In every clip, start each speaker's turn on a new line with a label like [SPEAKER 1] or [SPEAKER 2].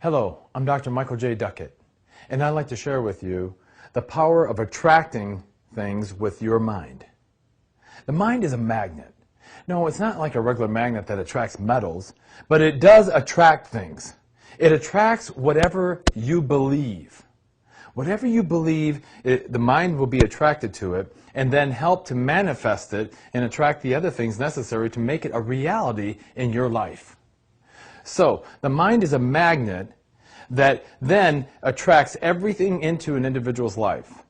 [SPEAKER 1] Hello, I'm Dr. Michael J. Duckett, and I'd like to share with you the power of attracting things with your mind. The mind is a magnet. No, it's not like a regular magnet that attracts metals, but it does attract things. It attracts whatever you believe. Whatever you believe, the mind will be attracted to it and then help to manifest it and attract the other things necessary to make it a reality in your life. So, the mind is a magnet that then attracts everything into an individual's life.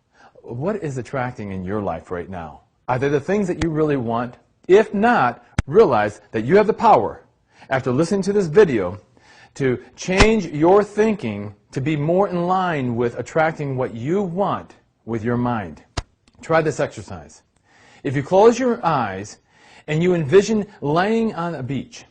[SPEAKER 1] What is attracting in your life right now? Are they the things that you really want? If not, realize that you have the power, after listening to this video, to change your thinking to be more in line with attracting what you want with your mind. Try this exercise. If you close your eyes and you envision laying on a beach,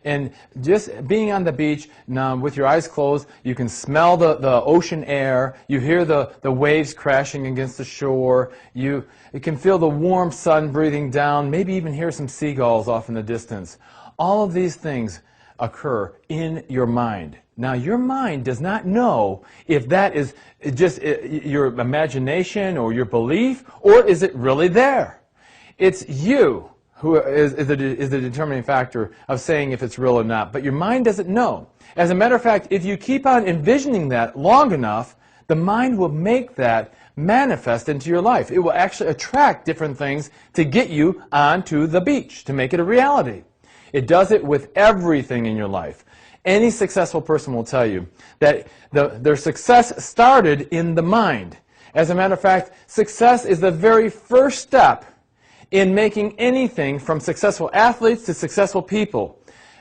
[SPEAKER 1] and just being on the beach, now with your eyes closed, you can smell the ocean air, you hear the waves crashing against the shore, you can feel the warm sun breathing down, maybe even hear some seagulls off in the distance. All of these things occur in your mind. Now, your mind does not know if that is just your imagination or your belief, or is it really there. It's you who is the determining factor of saying if it's real or not. But your mind doesn't know. As a matter of fact, if you keep on envisioning that long enough, the mind will make that manifest into your life. It will actually attract different things to get you onto the beach, to make it a reality. It does it with everything in your life. Any successful person will tell you that their success started in the mind. As a matter of fact, success is the very first step in making anything from successful athletes to successful people.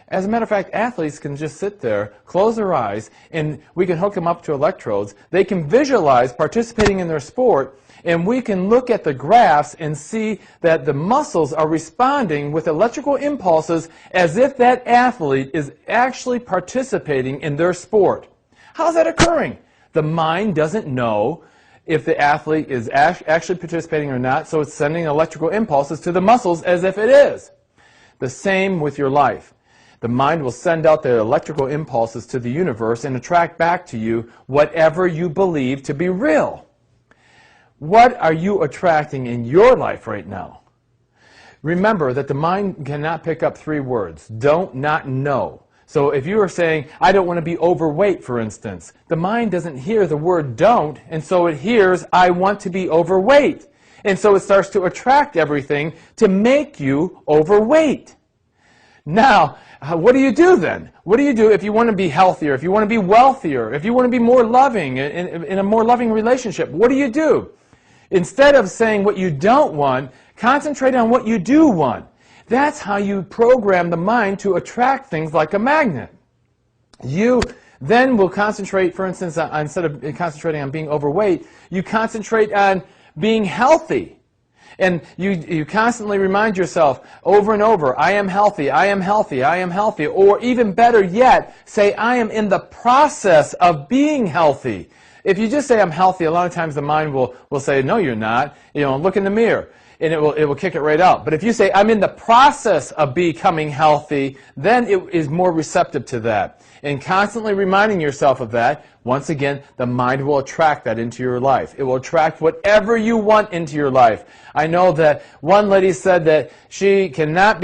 [SPEAKER 1] As a matter of fact, athletes can just sit there, close their eyes, and we can hook them up to electrodes. They can visualize participating in their sport, and we can look at the graphs and see that the muscles are responding with electrical impulses as if that athlete is actually participating in their sport. How's that occurring? The mind doesn't know if the athlete is actually participating or not, so it's sending electrical impulses to the muscles as if it is. The same with your life. The mind will send out the electrical impulses to the universe and attract back to you whatever you believe to be real. What are you attracting in your life right now? Remember that the mind cannot pick up three words: don't, not, know. So if you are saying, I don't want to be overweight, for instance, the mind doesn't hear the word don't, and so it hears, I want to be overweight. And so it starts to attract everything to make you overweight. Now, what do you do then? What do you do if you want to be healthier, if you want to be wealthier, if you want to be more loving, in a more loving relationship? What do? Instead of saying what you don't want, concentrate on what you do want. That's how you program the mind to attract things like a magnet. You then will concentrate, for instance, instead of concentrating on being overweight, you concentrate on being healthy. And you constantly remind yourself over and over, I am healthy, I am healthy, I am healthy. Or even better yet, say, I am in the process of being healthy. If you just say I'm healthy, a lot of times the mind will say, no, you're not. You know, look in the mirror. And it will kick it right out. But if you say, I'm in the process of becoming healthy, then it is more receptive to that. And constantly reminding yourself of that, once again, the mind will attract that into your life. It will attract whatever you want into your life. I know that one lady said that she cannot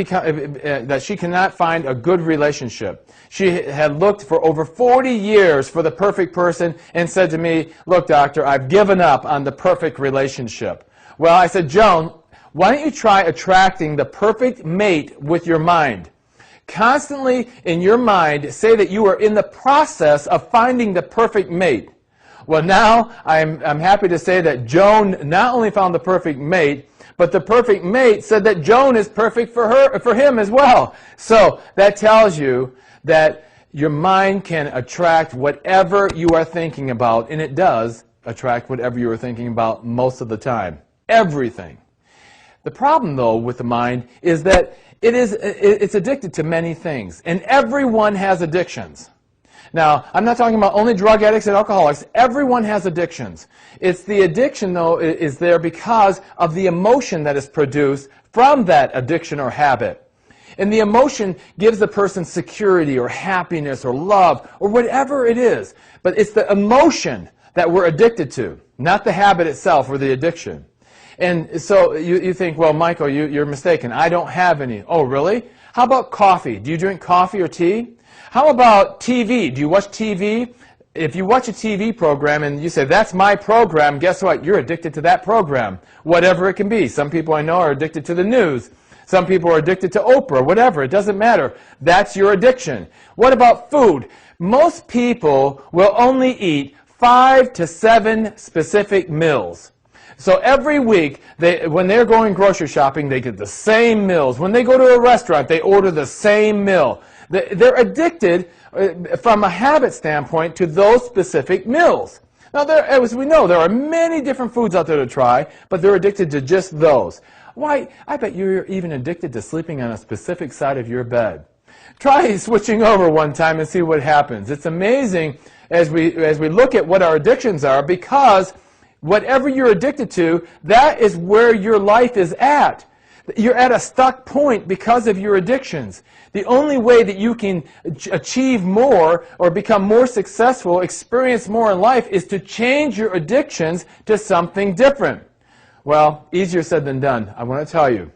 [SPEAKER 1] find a good relationship. She had looked for over 40 years for the perfect person and said to me, look, doctor, I've given up on the perfect relationship. Well, I said, Joan, why don't you try attracting the perfect mate with your mind? Constantly in your mind say that you are in the process of finding the perfect mate. Well, now I'm happy to say that Joan not only found the perfect mate, but the perfect mate said that Joan is perfect for him as well. So that tells you that your mind can attract whatever you are thinking about, and it does attract whatever you are thinking about most of the time. Everything. The problem, though, with the mind is that it's addicted to many things, and everyone has addictions. Now, I'm not talking about only drug addicts and alcoholics. Everyone has addictions. It's the addiction, though, is there because of the emotion that is produced from that addiction or habit. And the emotion gives the person security or happiness or love or whatever it is. But it's the emotion that we're addicted to, not the habit itself or the addiction. And so you think, well, Michael, you're mistaken. I don't have any. Oh, really? How about coffee? Do you drink coffee or tea? How about TV? Do you watch TV? If you watch a TV program and you say, that's my program, guess what? You're addicted to that program, whatever it can be. Some people I know are addicted to the news. Some people are addicted to Oprah, whatever. It doesn't matter. That's your addiction. What about food? Most people will only eat 5 to 7 specific meals. So every week, when they're going grocery shopping, they get the same meals. When they go to a restaurant, they order the same meal. They're addicted from a habit standpoint to those specific meals. Now, as we know, there are many different foods out there to try, but they're addicted to just those. Why, I bet you're even addicted to sleeping on a specific side of your bed. Try switching over one time and see what happens. It's amazing as we look at what our addictions are, because whatever you're addicted to, that is where your life is at. You're at a stuck point because of your addictions. The only way that you can achieve more or become more successful, experience more in life, is to change your addictions to something different. Well, easier said than done. I want to tell you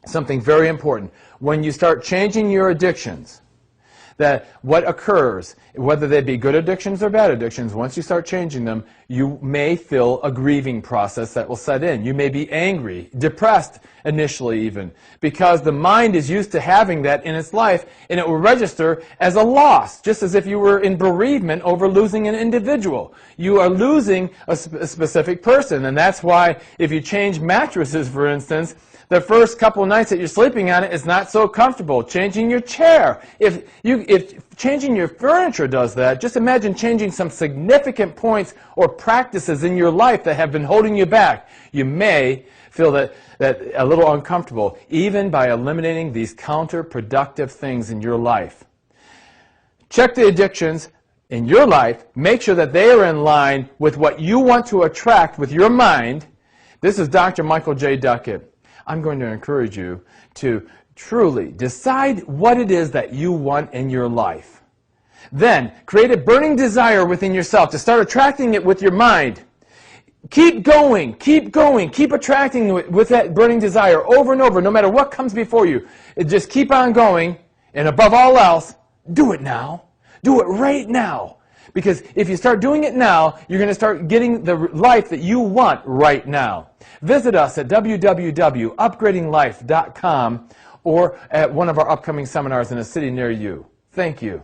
[SPEAKER 1] something very important. When you start changing your addictions, that what occurs, whether they be good addictions or bad addictions, once you start changing them, you may feel a grieving process that will set in. You may be angry, depressed initially even, because the mind is used to having that in its life, and it will register as a loss, just as if you were in bereavement over losing an individual. You are losing a specific person, and that's why if you change mattresses, for instance, the first couple of nights that you're sleeping on it is not so comfortable. Changing your chair. If changing your furniture does that, just imagine changing some significant points or practices in your life that have been holding you back. You may feel that a little uncomfortable, even by eliminating these counterproductive things in your life. Check the addictions in your life. Make sure that they are in line with what you want to attract with your mind. This is Dr. Michael J. Duckett. I'm going to encourage you to truly decide what it is that you want in your life. Then, create a burning desire within yourself to start attracting it with your mind. Keep going, keep attracting it with that burning desire over and over, no matter what comes before you. Just keep on going, and above all else, do it now. Do it right now. Because if you start doing it now, you're going to start getting the life that you want right now. Visit us at www.upgradinglife.com or at one of our upcoming seminars in a city near you. Thank you.